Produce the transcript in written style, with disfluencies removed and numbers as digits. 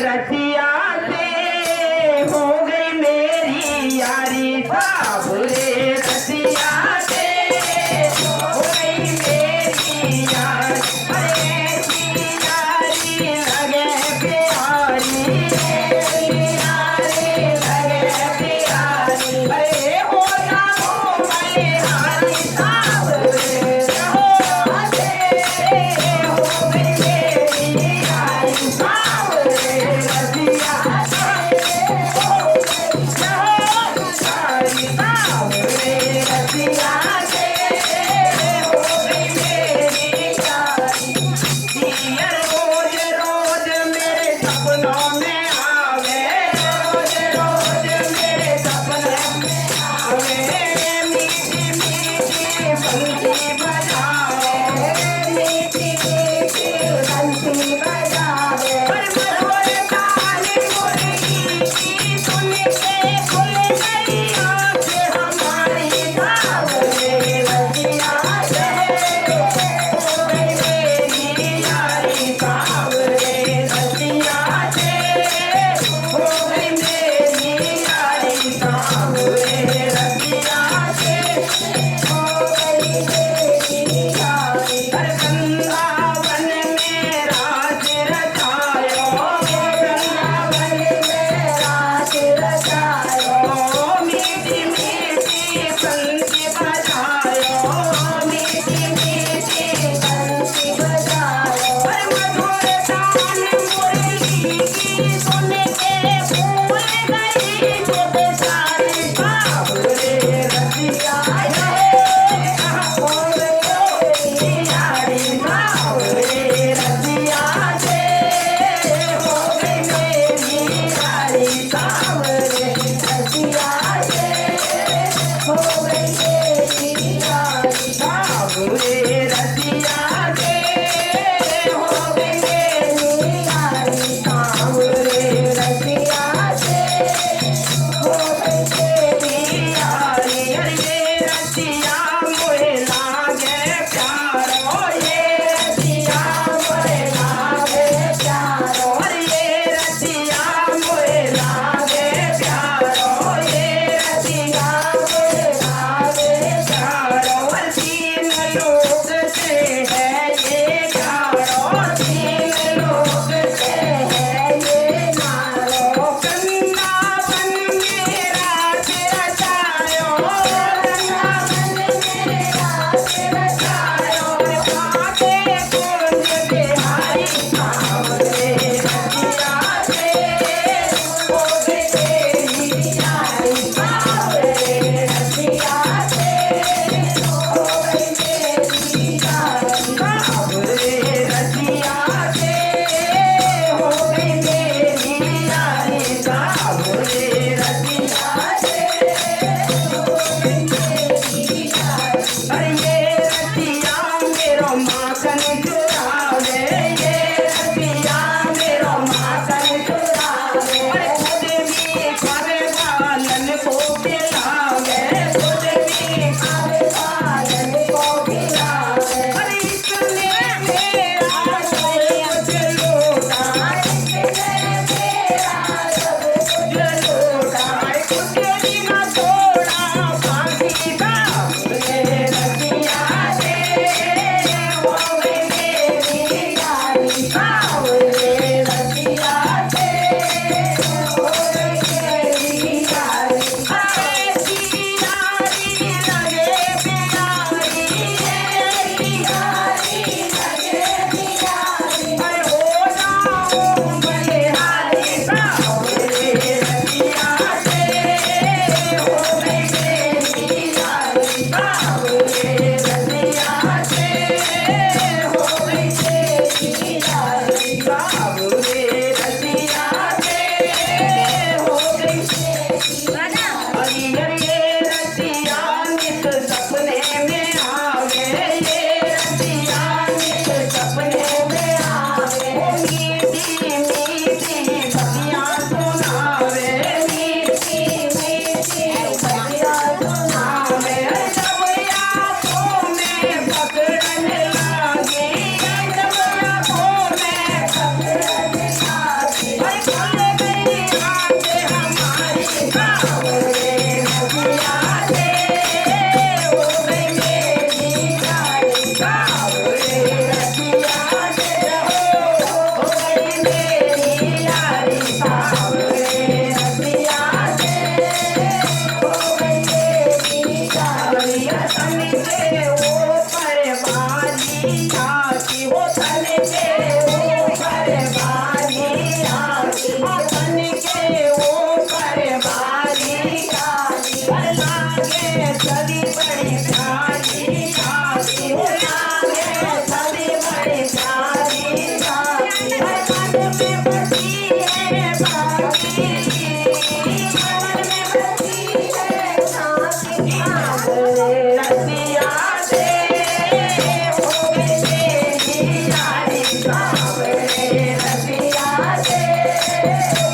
रसिया से हो गई मेरी यारी साबुरे रसिया से हो गई मेरी यारी अरे ऐसी यारी लगे प्यारी यारी लगे प्यारी अरे हो ना हो बलिहारी साबुरे हो गई मेरी यारी साबुरे रसिया चल गई हाथ हमारी सावरे रसिया से हो गई मेरी यारी सावरे रसिया से हो गई मेरी यारी सावरे रसिया से हो गई मेरी यारी तन के ऊपर बारी आती हो तन के ऊपर बारी आती हो तन के ऊपर बारी आती लागे सदी बड़ी प्यारी आती हो लागे सदी बड़ी प्यारी आती मन में बसी है बाकी मन में बसी है साथी रसिया से हो गई मेरी यारी सावरे रसिया से हो